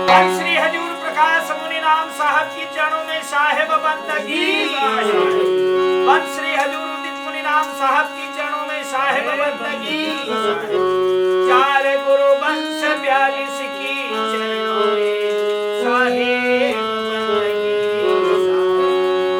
श्री हजूर प्रकाश मुनि नाम साहब की चरणों में साहेब बंदगी। श्री हजूर उदित मुनि नाम साहब की चरणों में साहेब बंदगी। चार गुरु वंश 42 की चरणों में साहेब बंदगी।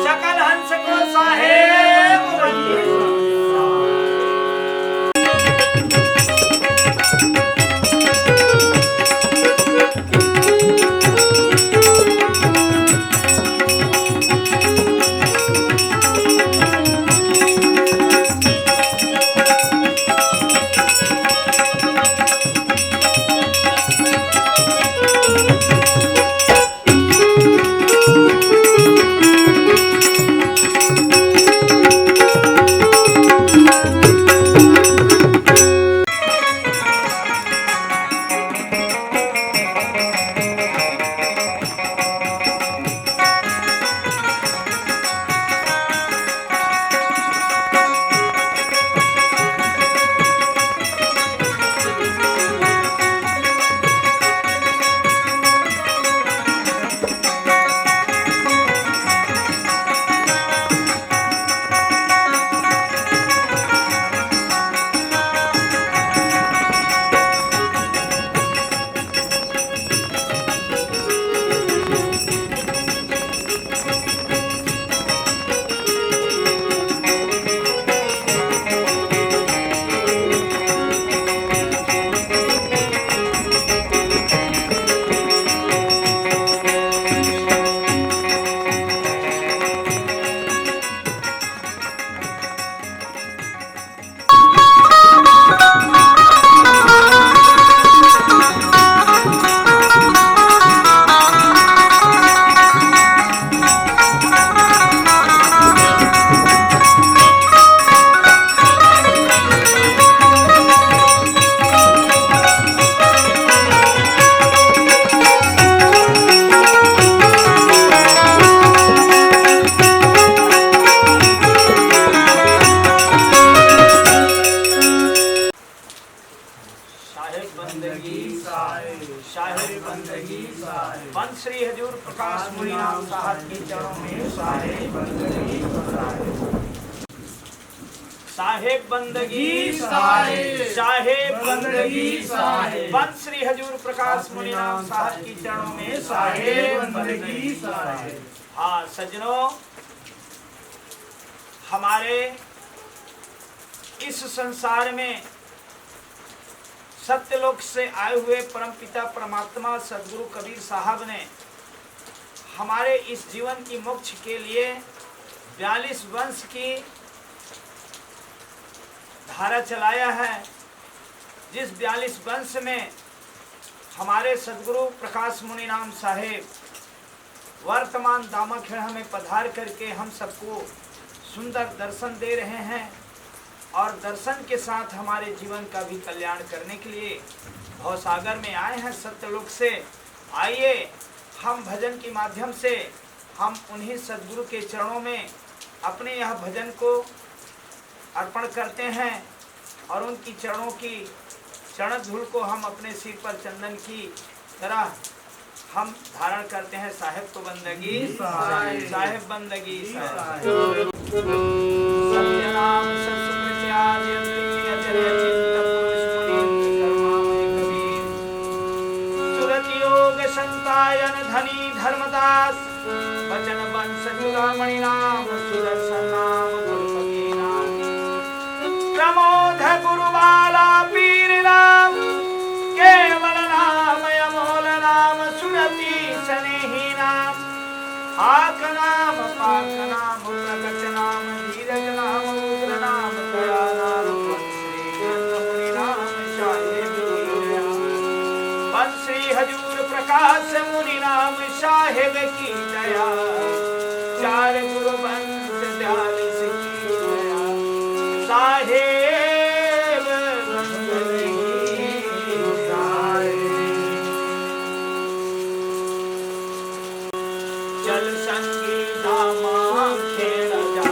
सकल हंस को साहेब बंदगी। श्री हजूर प्रकाश मुनि नाम साहब की चरणों में साहेब बंदगी। साहेब बंदगी साहेब बंदगी। बंद श्री हजूर प्रकाश मुनि नाम साहब की चरणों में साहेब बंदगी। हाँ सज्जनों, हमारे इस संसार में सत्यलोक से आए हुए परमपिता परमात्मा सदगुरु कबीर साहब ने हमारे इस जीवन की मोक्ष के लिए 42 वंश की धारा चलाया है। जिस 42 वंश में हमारे सदगुरु प्रकाश मुनि नाम साहेब वर्तमान दामाखेड़ा में पधार करके हम सबको सुंदर दर्शन दे रहे हैं और दर्शन के साथ हमारे जीवन का भी कल्याण करने के लिए भवसागर में आए हैं सत्यलोक से। आइए हम भजन के माध्यम से हम उन्हीं सदगुरु के चरणों में अपने यह भजन को अर्पण करते हैं और उनकी चरणों की चरण धूल को हम अपने सिर पर चंदन की तरह हम धारण करते हैं। साहेब तो बंदगी साहेब बंदगी सत्यनाम संतायन धनी धर्मदास वचन वंश चूड़ामणि नाम सुदर्शन नाम गुरुपति नाम प्रमोद गुरुवाला पीर नाम केवल नाम अमोल नाम सुरति स्नेही नाम आक नाम पाक नाम प्रकट नाम धीरज नाम रुद्र नाम दया नाम श्री हजूर प्रकाश मुनि नाम साहेब की दया। चार गुरु वंश 42 की दया। साहेब चल संगी दामा खेड़ जा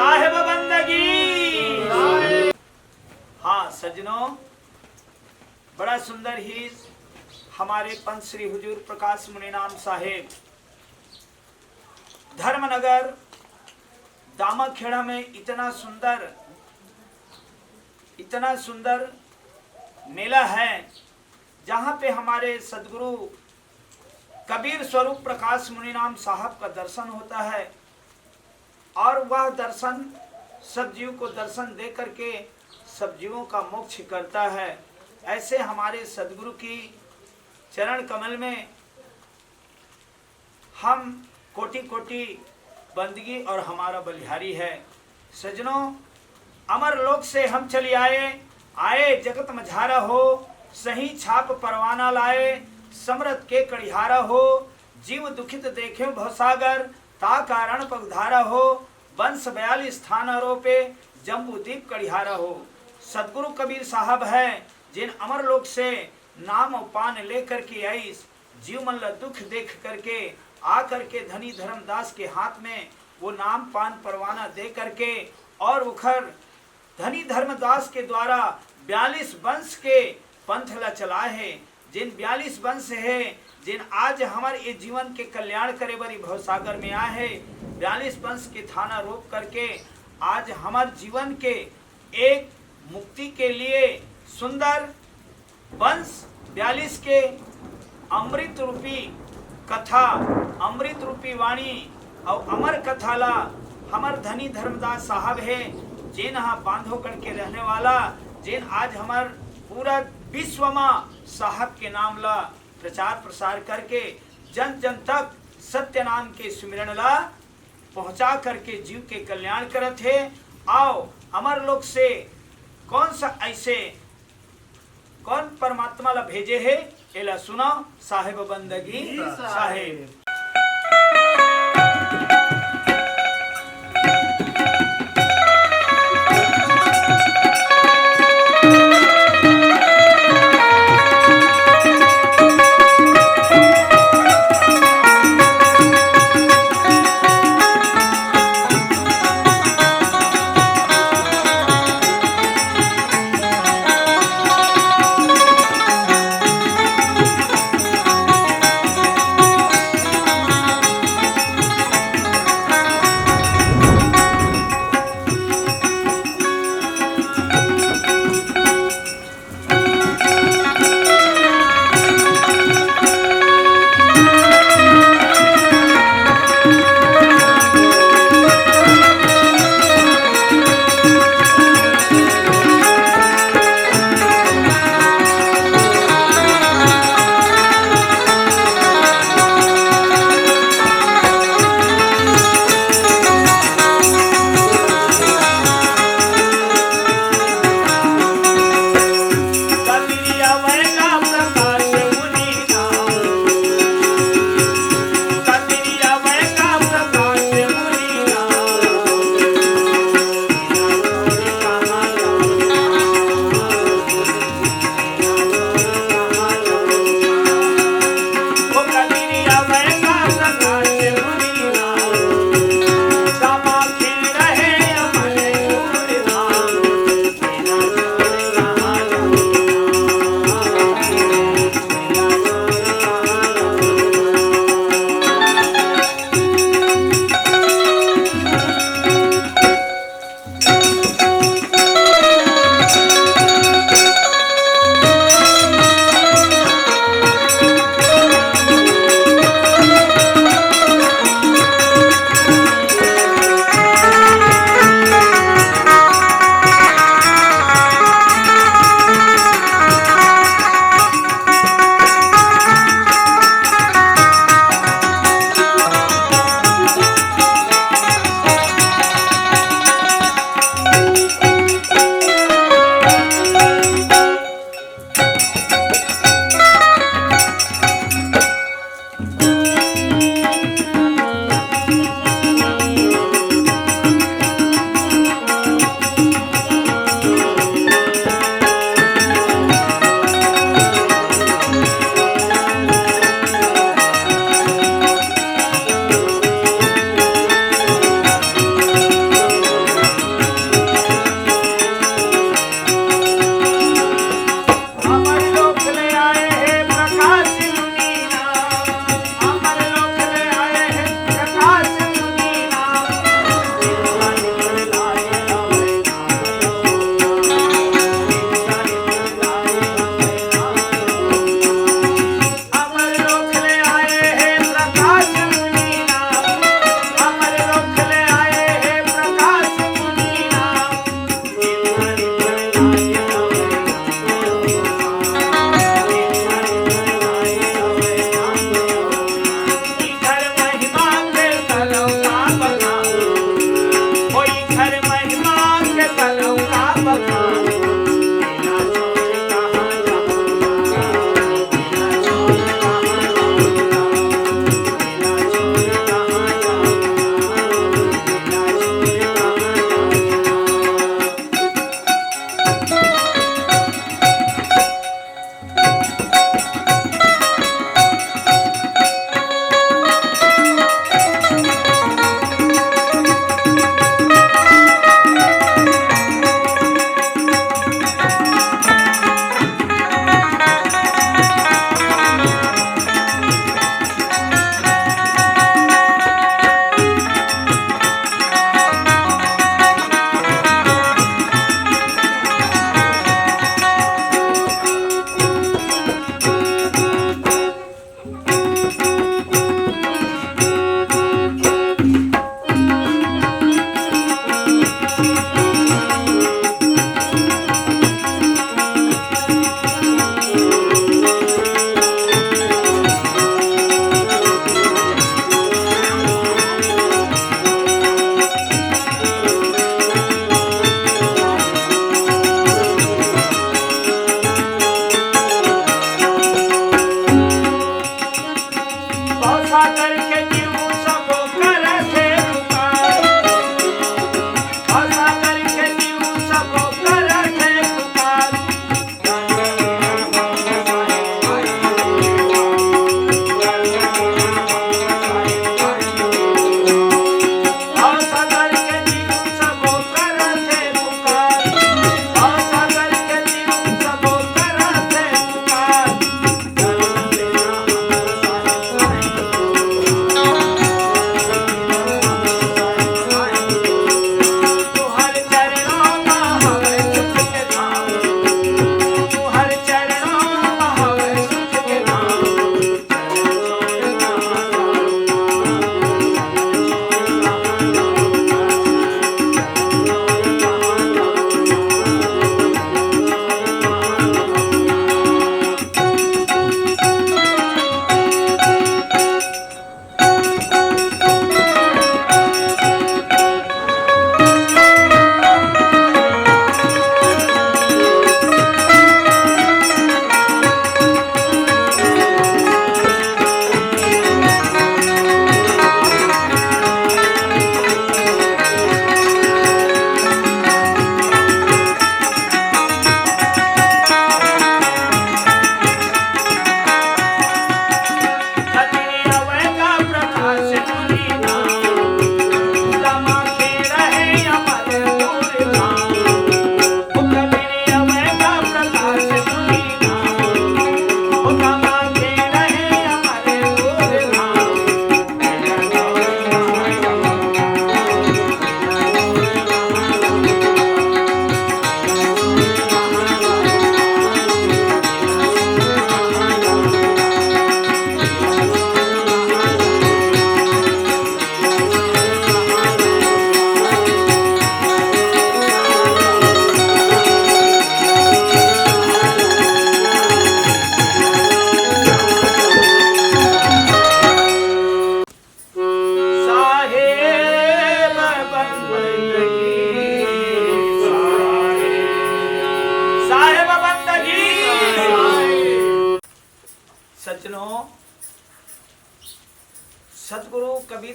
साहेब बंदगी। हाँ सजनों, बड़ा सुंदर ही हमारे पंत श्री हुजूर प्रकाश मुनीनाम साहेब धर्मनगर दामाखेड़ा में इतना सुंदर मेला है, जहाँ पे हमारे सदगुरु कबीर स्वरूप प्रकाश मुनीनाम साहब का दर्शन होता है। और वह दर्शन सब जीव को दर्शन दे करके सब जीवों का मोक्ष करता है। ऐसे हमारे सदगुरु की चरण कमल में हम कोटि कोटि बंदगी और हमारा बलिहारी है। सजनों, अमर लोक से हम चली आए जगत मझारा हो, सही छाप परवाना लाए, समरथ के कड़िहारा हो, जीव दुखित देखे भवसागर, ता कारण पगधारा हो, वंश 42 स्थान आरोपे, जम्बू दीप कड़िहारा हो। सदगुरु कबीर साहब है जिन अमर लोक से नाम पान लेकर के आई, जीव मन दुख देख करके आ करके धनी धर्मदास के हाथ में वो नाम पान परवाना दे करके और उखर धनी धर्मदास के द्वारा 42 वंश के पंथ ला चलाए है। जिन 42 वंश है जिन आज हमारे ये जीवन के कल्याण करे बरी भवसागर में आए है, 42 वंश के थाना रोक करके आज हमारे जीवन के एक मुक्ति के लिए सुंदर वंश 42 के अमृत रूपी कथा, अमृत रूपी वाणी और अमर कथा ला हमार धनी धर्मदास साहब है, जिन बांधो करके रहने वाला, जिन आज हमार पूरा विश्व में साहब के नाम ला प्रचार प्रसार करके जन जन तक सत्य नाम के सुमिरन ला पहुंचा करके जीव के कल्याण करत है। आओ अमर लोक से कौन परमात्मा ला भेजे है, एला सुनो साहेब बंदगी साहेब।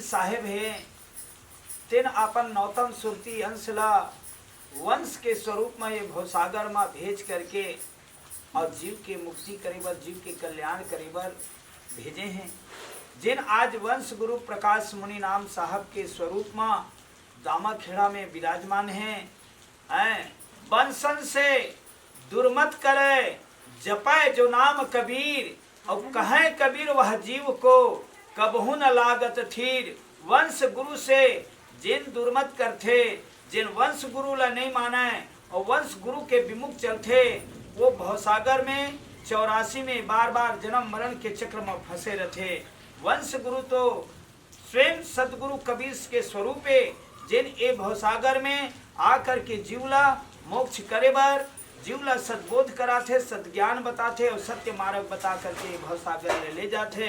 साहेब है तेन अपन नौतम सुरती अंशला वंश के स्वरूप में ये भवसागर में भेज करके और जीव के मुक्ति करीबर, जीव के कल्याण करीबर भेजे हैं। जिन आज वंश गुरु प्रकाश मुनि नाम साहब के स्वरूप में दामाखेड़ा में विराजमान हैं। बंसन से दुर्मत करे जपै जो नाम कबीर, और कहे कबीर वह जीव को कबहू न लागत ठीर। वंश गुरु से जिन दुर्मत करते, जिन वंश गुरु ला नहीं माने और वंश गुरु के विमुख चलते, वो भवसागर में 84 में बार बार जन्म मरण के चक्र में फंसे रहते। वंश गुरु तो स्वयं सदगुरु कबीर के स्वरूप है, जिन ए भवसागर में आकर के जीवला मोक्ष करे बर, जीवला सद्बोध कराते, सद्ज्ञान बताते और सत्य मार्ग बता करके भवसागर में ले जाते।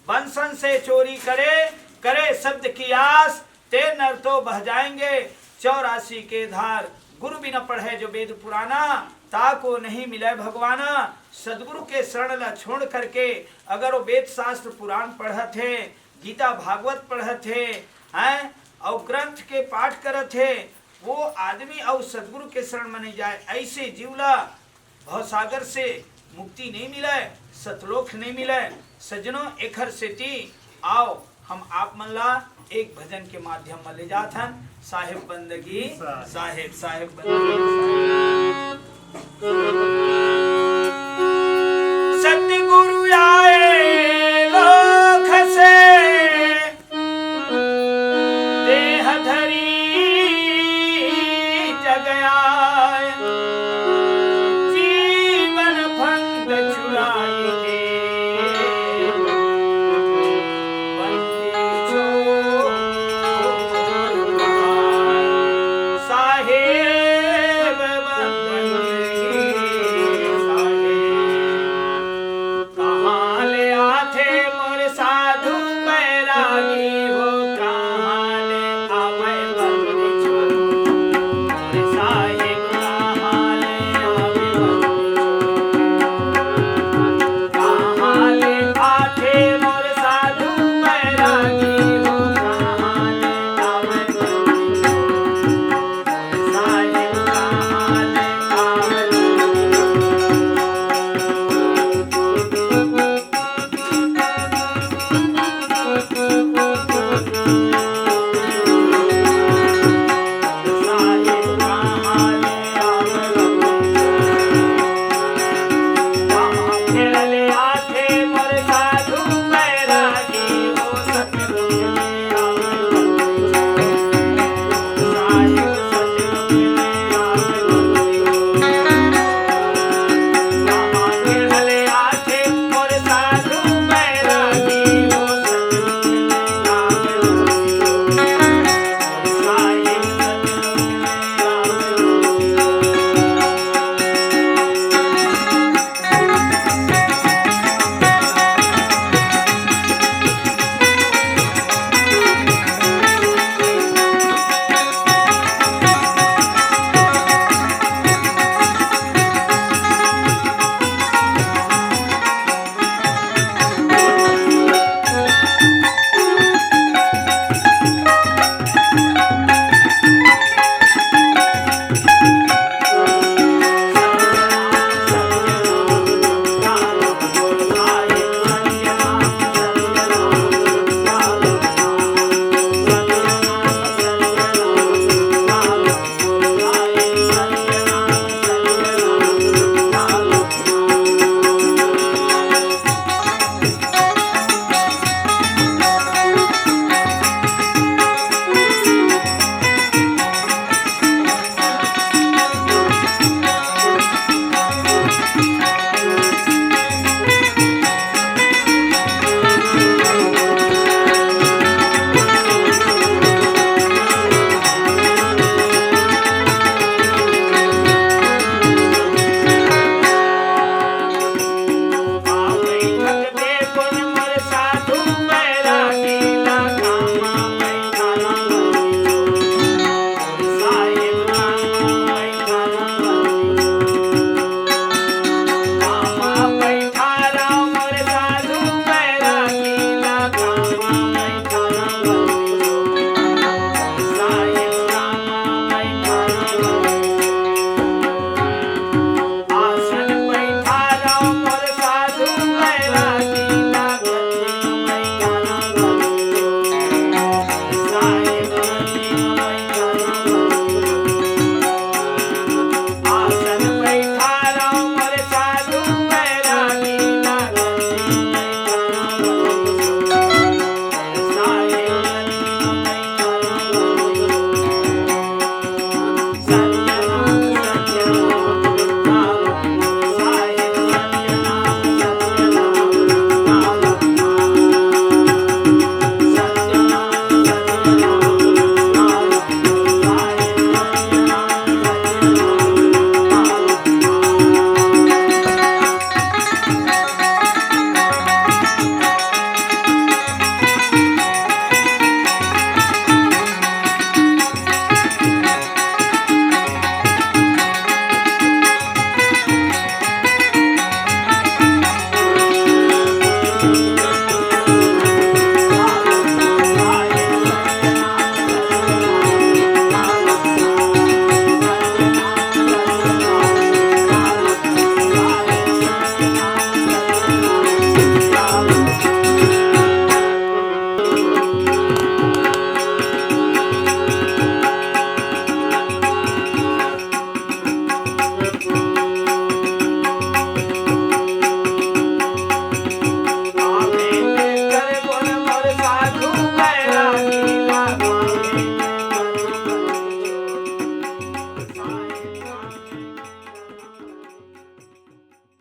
बंसन से चोरी करे करे शब्द की आस, ते नर तो बह जाएंगे 84 के धार। गुरु बिना पढ़े जो वेद पुराना, ताको नहीं मिले भगवाना। सदगुरु के शरण ला छोड़ करके अगर वो वेद शास्त्र पुराण पढ़ते, गीता भागवत पढ़ते हैं और ग्रंथ के पाठ करते, वो आदमी और सदगुरु के शरण में नहीं जाए, ऐसे जीवला भवसागर से मुक्ति नहीं मिले, सतलोक नहीं मिले। सजनों एखर सेती आओ हम आप मन ला एक भजन के माध्यम में ले जाथन। साहेब बंदगी साहेब साहेब बंदगी।